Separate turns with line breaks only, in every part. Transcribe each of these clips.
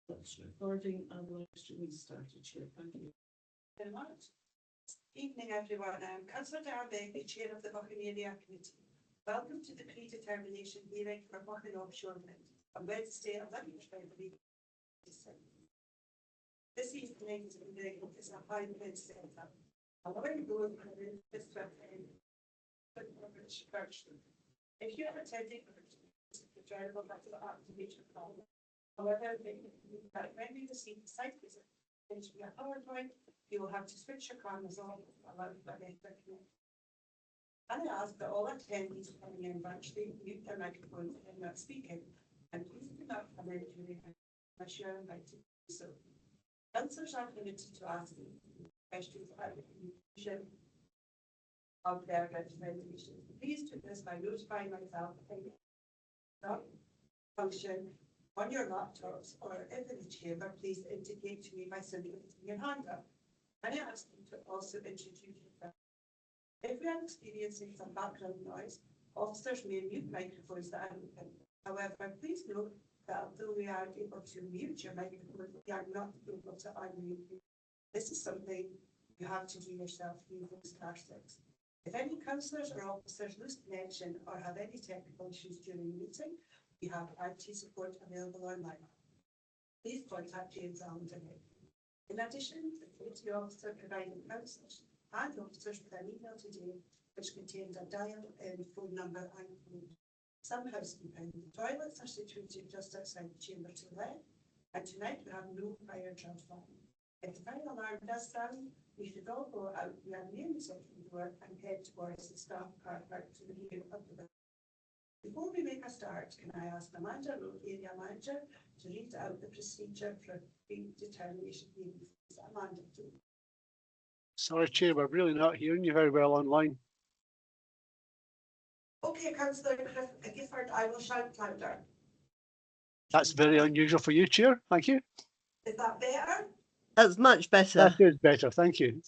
That's recording and live streaming started. Chair, thank you.
Very much. Evening, everyone. I'm Councillor Darby, the Chair of the Buchan Area Committee. Welcome to the predetermination hearing for Buchan Offshore Wind on Wednesday, 11th February. This evening is a hybrid setup. However, this if you are attending the drivable activation call, however, when you receive the site visit, which we are PowerPoint, you will have to switch your cameras on allowed by the internet. And I ask that all attendees coming in virtually mute their microphones when not speaking, and please do not come in during unless you are invited to do so. Councillors are permitted to ask questions at the conclusion of their representation. Please do this by notifying myself not function on your laptops, or if in the chamber, please indicate to me by simply putting your hand up. And I ask you to also introduce yourself. If we are experiencing some background noise, officers may mute microphones that are open. However, please note that although we are able to mute your microphone, we are not able to unmute you. This is something you have to do yourself using star 6. If any councillors or officers lose connection or have any technical issues during the meeting, we have IT support available online. Please contact James Allen today. In addition, the committee officer provided councillors and officers with an email today which contains a dial-in phone number and code. Some housekeeping. The toilets are situated just outside the chamber to the left, and tonight we have no fire drill plan. If the fire alarm does sound, we should all go out the main reception door and head towards the staff car park to the rear of the building. Before we make a start, can I ask Amanda, Road Area Manager, to read out the procedure for predetermination hearings? Amanda, please.
Sorry, Chair, we're really not hearing you very well online.
Okay, Councillor Gifford, I will shout louder.
That's very unusual for you, Chair. Thank you.
Is that better?
That's much better.
That is better. Thank you.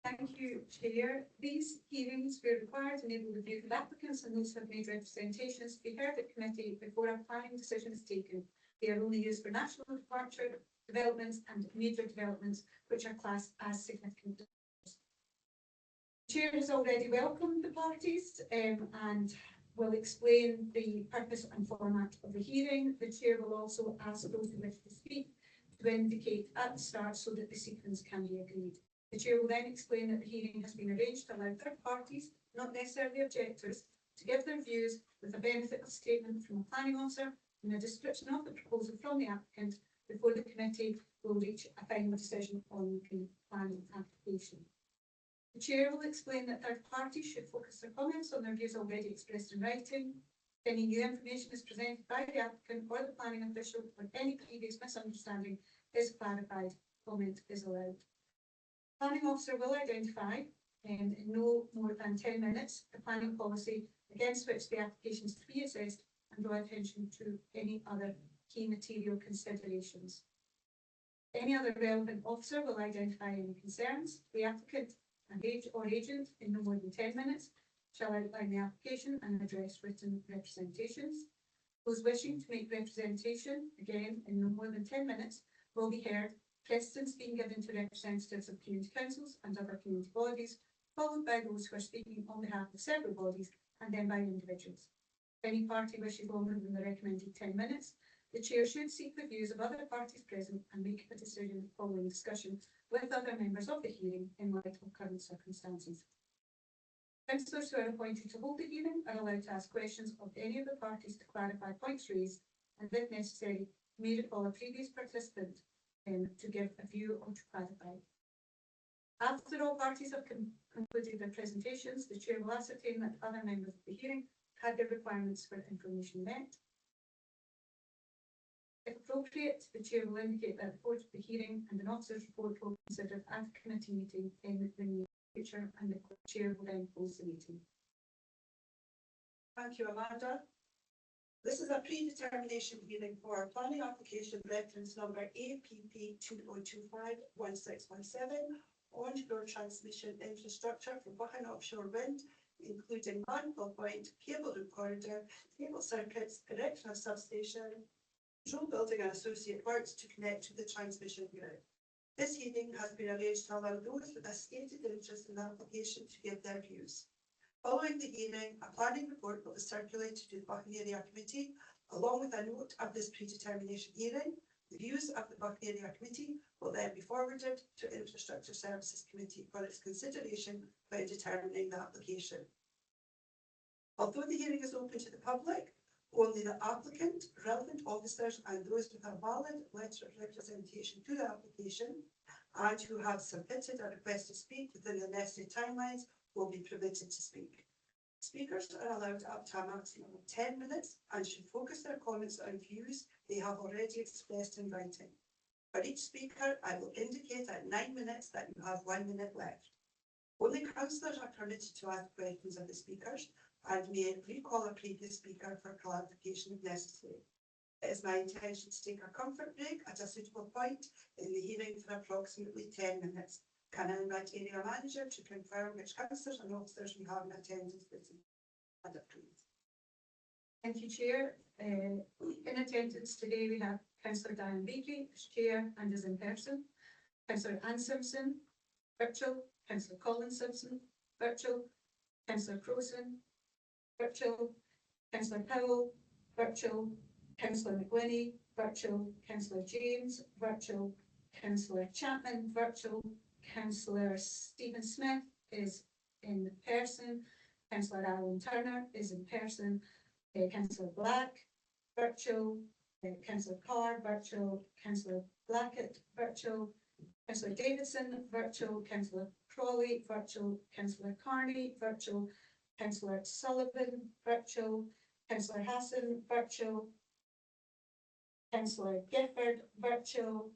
Thank you, Chair. These hearings were required to enable the views of applicants and those who have made representations to be heard at committee before a planning decision is taken. They are only used for national departure developments and major developments which are classed as significant. The Chair has already welcomed the parties and will explain the purpose and format of the hearing. The Chair will also ask those who wish to speak to indicate at the start so that the sequence can be agreed. The Chair will then explain that the hearing has been arranged to allow third parties, not necessarily objectors, to give their views with a benefit of statement from a planning officer and a description of the proposal from the applicant before the committee will reach a final decision on the planning application. The Chair will explain that third parties should focus their comments on their views already expressed in writing. If any new information is presented by the applicant or the planning official or any previous misunderstanding is clarified, comment is allowed. The planning officer will identify in no more than 10 minutes the planning policy against which the application is to be assessed and draw attention to any other key material considerations. Any other relevant officer will identify any concerns. The applicant and agent in no more than 10 minutes shall outline the application and address written representations. Those wishing to make representation, again in no more than 10 minutes, will be heard, precedence being given to representatives of community councils and other community bodies, followed by those who are speaking on behalf of several bodies, and then by individuals. If any party wishes longer than the recommended 10 minutes, the Chair should seek the views of other parties present and make a decision following discussion with other members of the hearing in light of current circumstances. Councillors who are appointed to hold the hearing are allowed to ask questions of any of the parties to clarify points raised, and if necessary, may recall a previous participant to give a view or to clarify. After all parties have concluded their presentations, the Chair will ascertain that other members of the hearing had their requirements for information met. If appropriate, the Chair will indicate that the report of the hearing and an officer's report will be considered at a committee meeting in the near future, and the Chair will then close the meeting.
Thank you, Amanda. This is a predetermination hearing for planning application reference number APP 2025-1617, onshore transmission infrastructure for Buchan Offshore Wind including landfill point, cable route corridor, cable circuits, erection of substation, control building and associate works to connect to the transmission grid. This hearing has been arranged to allow those with a stated interest in the application to give their views. Following the hearing, a planning report will be circulated to the Buchan Area Committee, along with a note of this predetermination hearing. The views of the Buchan Area Committee will then be forwarded to Infrastructure Services Committee for its consideration when determining the application. Although the hearing is open to the public, only the applicant, relevant officers and those with a valid letter of representation to the application and who have submitted a request to speak within the necessary timelines will be permitted to speak. Speakers are allowed up to a maximum of 10 minutes and should focus their comments on views they have already expressed in writing. For each speaker, I will indicate at 9 minutes that you have 1 minute left. Only councillors are permitted to ask questions of the speakers and may recall a previous speaker for clarification if necessary. It is my intention to take a comfort break at a suitable point in the hearing for approximately 10 minutes. Can I invite Area Manager to confirm which councillors and officers we have in attendance this evening? Please.
Thank you, Chair. In attendance today we have Councillor Diane Beakley as Chair and is in person, Councillor Anne Simpson, virtual, Councillor Colin Simpson, virtual, Councillor Crowson, virtual, Councillor Powell, virtual, Councillor McWhinney, virtual, Councillor James, virtual, Councillor Chapman, virtual, Councillor Stephen Smith is in person, Councillor Alan Turner is in person, Councillor Black, virtual, Councillor Carr, virtual, Councillor Blackett, virtual, Councillor Davidson, virtual, Councillor Crawley, virtual, Councillor Carney, virtual, Councillor Sullivan, virtual, Councillor Hassan, virtual, Councillor Gifford, virtual,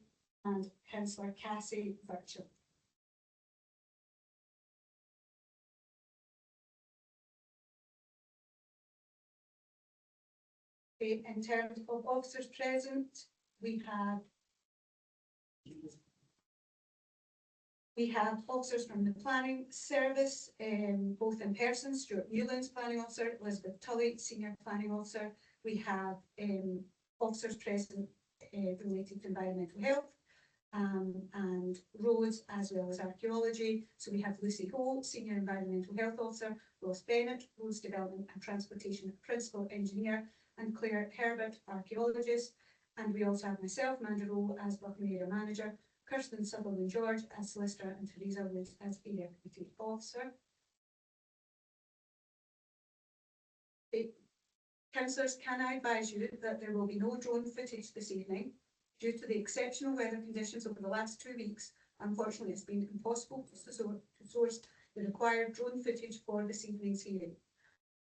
and Councillor Cassie, virtual. In terms of officers present, we have officers from the planning service, both in person, Stuart Newlands, planning officer, Elizabeth Tully, senior planning officer. We have officers present related to environmental health and roads as well as archaeology. So we have Lucy Hole, senior environmental health officer, Ross Bennett, roads development and transportation principal engineer, and Claire Herbert, archaeologist. And we also have myself, Amanda Rowe, as Buchan Area Manager, Kirsten Sutherland George as solicitor, and Teresa Woods as area committee officer. Councillors, can I advise you that there will be no drone footage this evening due to the exceptional weather conditions over the last 2 weeks. Unfortunately, it's been impossible to source the required drone footage for this evening's hearing.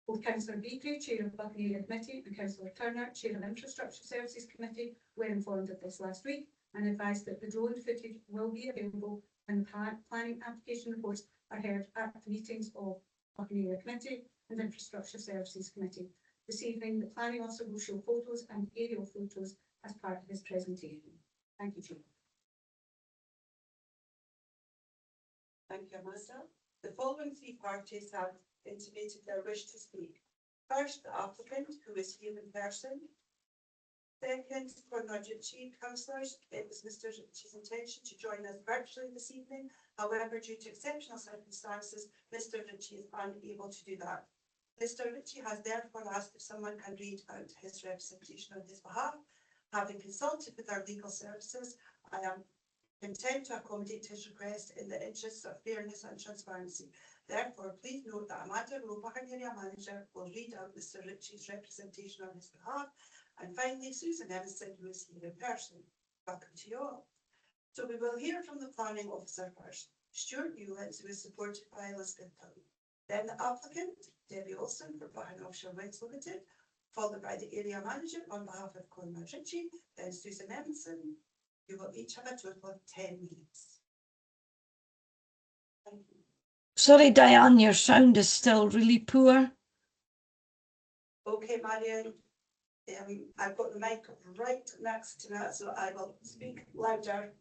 Both Councillor Beakley, Chair of Buchan Area Committee, and Councillor Turner, Chair of Infrastructure Services Committee, were informed of this last week and advised that the drone footage will be available when the planning application reports are heard at the meetings of Buchan Area Committee and Infrastructure Services Committee. This evening, the planning officer will show photos and aerial photos as part of his presentation. Thank you, Chair.
Thank you, Amanda. The following 3 parties have intimated their wish to speak. First, the applicant, who is here in person. Second, for Ritchie councillors, it was Mr. Ritchie's intention to join us virtually this evening. However, due to exceptional circumstances, Mr. Ritchie is unable to do that. Mr. Ritchie has therefore asked if someone can read out his representation on his behalf. Having consulted with our legal services, I am content to accommodate his request in the interests of fairness and transparency. Therefore, please note that Amanda Rowe, Buchan Area Manager, will read out Mr. Ritchie's representation on his behalf. And finally, Susan Emerson, who is here in person. Welcome to you all. So we will hear from the planning officer first, Stuart Newlands, who is supported by Elizabeth Tully. Then the applicant, Debbie Olsen for Buchan Offshore Winds Limited, followed by the area manager on behalf of Conrad Ritchie, then Susan Emerson. You will each have a total of 10 minutes. Thank you.
Sorry, Diane, your sound is still really poor.
Okay, Marion. I've got the mic right next to that, so I will speak louder.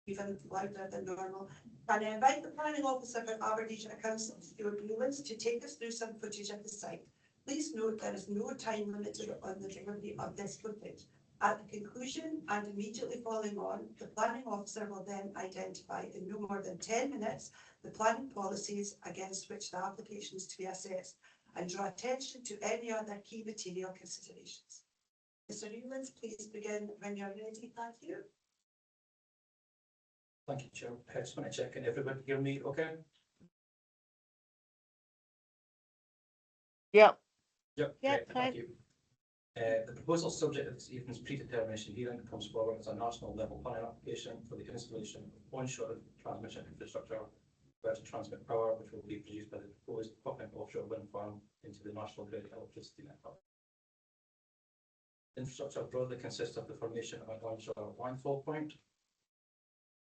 even louder than normal. Can I invite the planning officer for Aberdeenshire Council, Stuart Newlands, to take us through some footage of the site. Please note there is no time limit on the delivery of this footage. At the conclusion and immediately following on, the planning officer will then identify in no more than 10 minutes the planning policies against which the application is to be assessed and draw attention to any other key material considerations. Mr. Newlands, please begin when you're ready. Thank you.
Thank you, Chair. I just want to check in. Everybody hear me okay?
Yep.
Yep.
Yep,
Great, thank you. The proposal subject of this evening's pre-determination hearing comes forward as a national level planning application for the installation of onshore transmission infrastructure where to transmit power, which will be produced by the proposed Buchan Offshore wind farm into the national grid electricity network. Infrastructure broadly consists of the formation of an onshore landfall point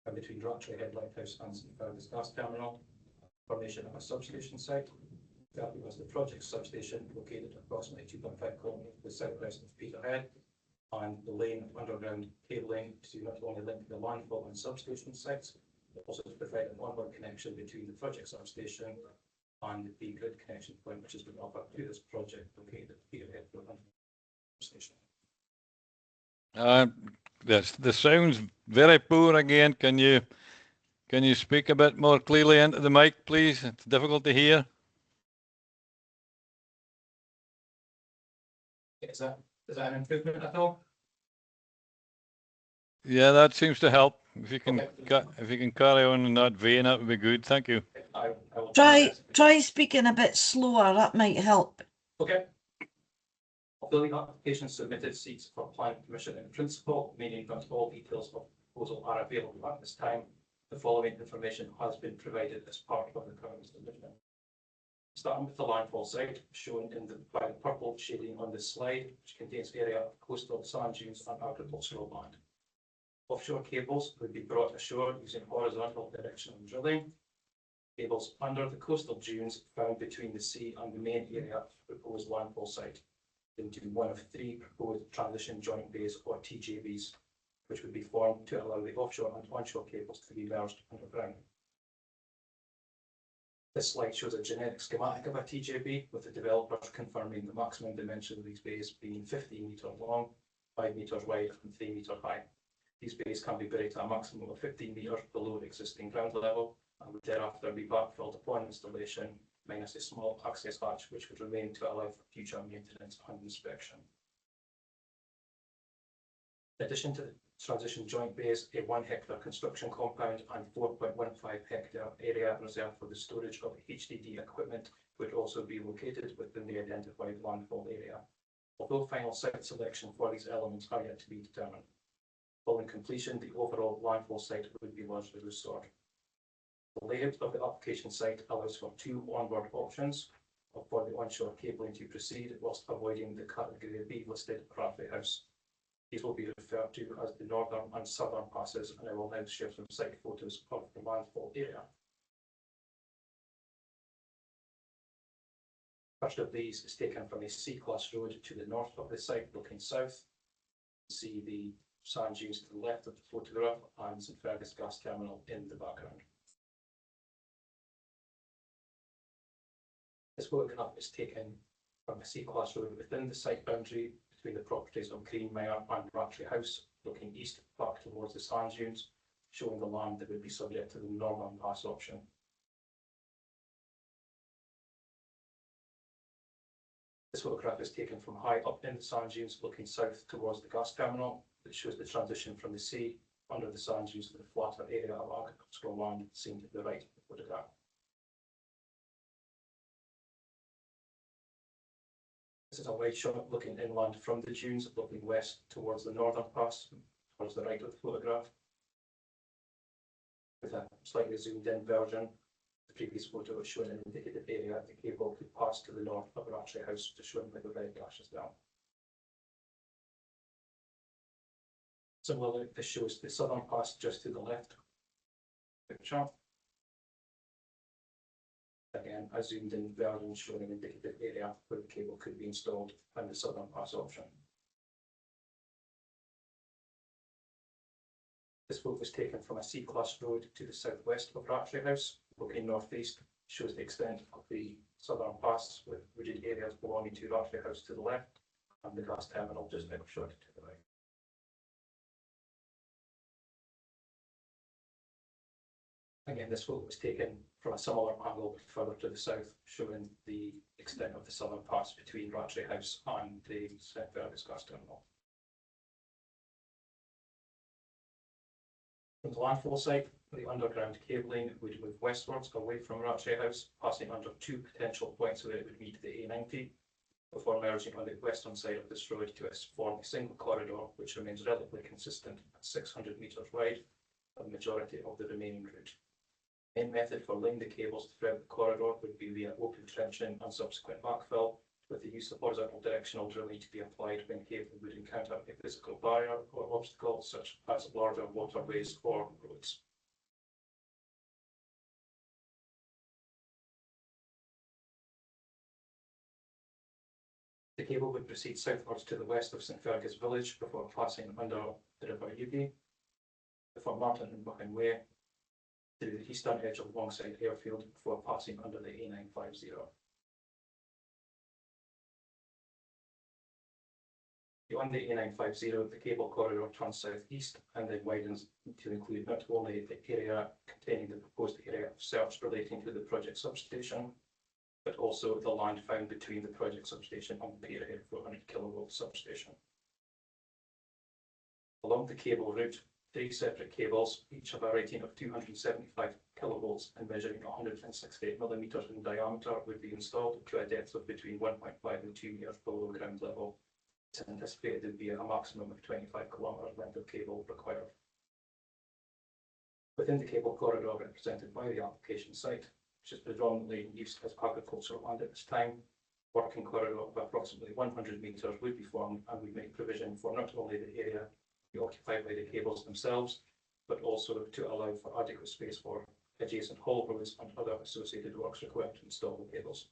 and between Ratchley Head Lighthouse and St Fergus gas terminal, formation of a substation site. That was the project substation located approximately 2.5 kilometres to the southwest of Peterhead, and the lane of underground cabling to not only link the landfall and substation sites, but also to provide an onward connection between the project substation and the grid connection point, which has been offered to this project located at Peterhead station.
The sound's very poor again. Can you speak a bit more clearly into the mic, please? It's difficult to hear.
Is that an improvement at all?
Yeah, that seems to help. If you can,
Okay.
if you can carry on in that vein, that would be good. Thank you.
I will
Try speaking a bit slower. That might help.
Okay. Although the application submitted seeks for planning permission in principle, meaning that all details of the proposal are available at this time, the following information has been provided as part of the current submission. Starting with the landfall site, shown by the purple shading on this slide, which contains area of coastal sand dunes and agricultural land. Offshore cables would be brought ashore using horizontal directional drilling. Cables under the coastal dunes found between the sea and the main area of the proposed landfall site into one of 3 proposed transition joint bays or TJBs, which would be formed to allow the offshore and onshore cables to be merged underground. This slide shows a generic schematic of a TJB, with the developers confirming the maximum dimension of these bays being 15 metres long, 5 metres wide and 3 metres high. These bays can be buried to a maximum of 15 metres below the existing ground level and would thereafter be backfilled upon installation, minus a small access hatch which would remain to allow for future maintenance and inspection. In addition to the transition joint bays, a 1 hectare construction compound and 4.15 hectare area reserved for the storage of HDD equipment would also be located within the identified landfall area, although final site selection for these elements are yet to be determined. Following completion, the overall landfall site would be largely restored. The layout of the application site allows for 2 onward options for the onshore cabling to proceed whilst avoiding the category B listed Raffy House. These will be referred to as the northern and southern passes, and I will now share some site photos of the landfall area. First of these is taken from a C-class road to the north of the site, looking south. See the sand dunes to the left of the photograph and St Fergus gas terminal in the background. This photograph is taken from a C-class road within the site boundary between the properties of Greenmire and Ratchley House, looking east back towards the sand dunes, showing the land that would be subject to the northern pass option. This photograph is taken from high up in the sand dunes, looking south towards the gas terminal, that shows the transition from the sea under the sand dunes to the flatter area of agricultural land seen to the right of the photograph. This is a wide shot looking inland from the dunes, looking west towards the northern pass, towards the right of the photograph. With a slightly zoomed in version, the previous photo was showing an indicative area the cable could pass to the north of Ratchley House, to show by the red dashes down. Similarly, this shows the southern pass just to the left. Picture. Again, a zoomed in version showing an indicative area where the cable could be installed and the southern pass option. This photo was taken from a C-class road to the southwest of Rattray House, looking northeast, shows the extent of the southern pass with wooded areas belonging to Rattray House to the left and the gas terminal just outshot to the right. Again, this photo was taken from a similar angle but further to the south, showing the extent of the southern pass between Rattray House and the St Fergus gas terminal. From the landfall site, the underground cabling would move westwards away from Rattray House, passing under two potential points where it would meet the A90, before merging on the western side of this road to form a single corridor which remains relatively consistent at 600 metres wide for the majority of the remaining route. The main method for laying the cables throughout the corridor would be via open trenching and subsequent backfill, with the use of horizontal directional drilling to be applied when cabling would encounter a physical barrier or obstacle such as larger waterways or roads. The cable would proceed southwards to the west of St Fergus village before passing under the River Ugie, before Martin and Buchan Way, through the eastern edge of Longside Airfield before passing under the A950. Beyond the A950, the cable corridor turns southeast and then widens to include not only the area containing the proposed area of search relating to the project substation, but also the land found between the project substation and the Peterhead 400 kilovolt substation. Along the cable route, 3 separate cables, each of a rating of 275 kilovolts and measuring 168 millimeters in diameter, would be installed to a depth of between 1.5 and 2 meters below ground level. It's anticipated there would be a maximum of 25 kilometers length of cable required. Within the cable corridor represented by the application site, which is predominantly used as agricultural land at this time, working corridor of approximately 100 metres would be formed and would make provision for not only the area be occupied by the cables themselves, but also to allow for adequate space for adjacent haul roads and other associated works required to install the cables.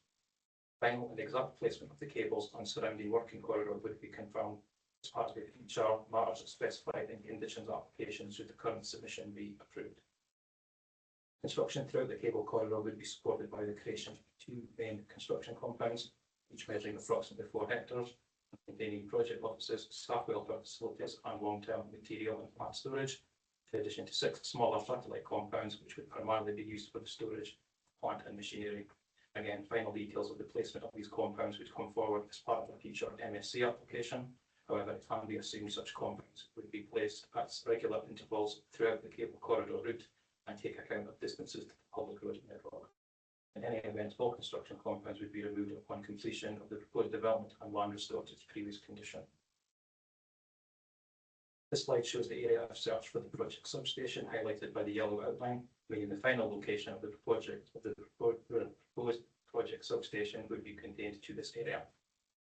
Final and exact placement of the cables and surrounding working corridor would be confirmed as part of the future matters specified in conditions application should the current submission be approved. Construction throughout the cable corridor would be supported by the creation of 2 main construction compounds, each measuring approximately 4 hectares, containing project offices, staff welfare facilities, and long-term material and plant storage, in addition to 6 smaller satellite compounds, which would primarily be used for the storage of plant and machinery. Again, final details of the placement of these compounds would come forward as part of a future MSC application. However, it can be assumed such compounds would be placed at regular intervals throughout the cable corridor route and take account of distances to the public road network. In any event, all construction compounds would be removed upon completion of the proposed development and land restored to its previous condition. This slide shows the area of search for the project substation, highlighted by the yellow outline, meaning the final location of the proposed project substation would be contained to this area.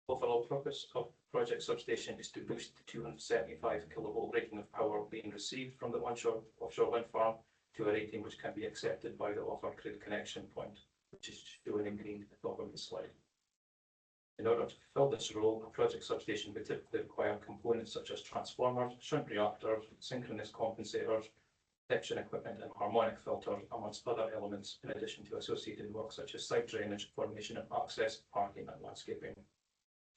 The overall purpose of project substation is to boost the 275 kilovolt rating of power being received from the onshore offshore wind farm to a rating which can be accepted by the offered grid connection point, which is shown in green at the top of the slide. In order to fulfill this role, a project substation would typically require components such as transformers, shunt reactors, synchronous compensators, protection equipment and harmonic filters, amongst other elements, in addition to associated work such as site drainage, formation and access, parking and landscaping.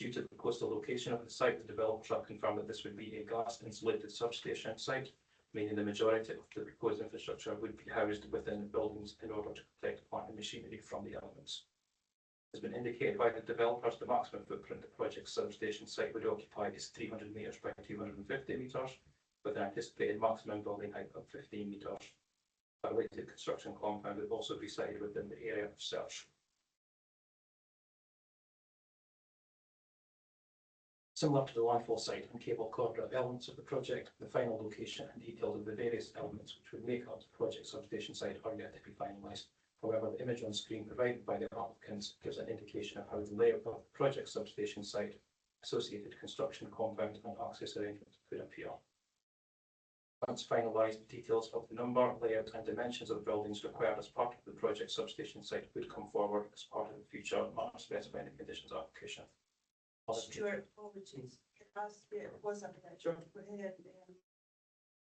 Due to the coastal location of the site, the developers have confirmed that this would be a gas insulated substation site, meaning the majority of the proposed infrastructure would be housed within the buildings in order to protect plant and machinery from the elements. Has been indicated by the developers the maximum footprint the project substation site would occupy is 300 metres by 250 metres, with an anticipated maximum building height of 15 metres. A related construction compound would also be sited within the area of search. Similar to the landfall site and cable corridor elements of the project, the final location and details of the various elements which would make up the project substation site are yet to be finalised. However, the image on screen provided by the applicants gives an indication of how the layout of the project substation site, associated construction compound and access arrangements could appear. Once finalised, details of the number, layout and dimensions of buildings required as part of the project substation site would come forward as part of the future matter specified in conditions application.
Stuart, apologies. It was a picture. Go ahead.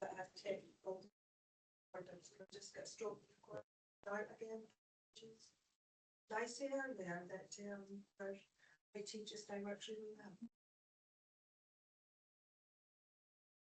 that have technical. Or just got stroke. Start again. Did I say earlier that our IT just now works really well?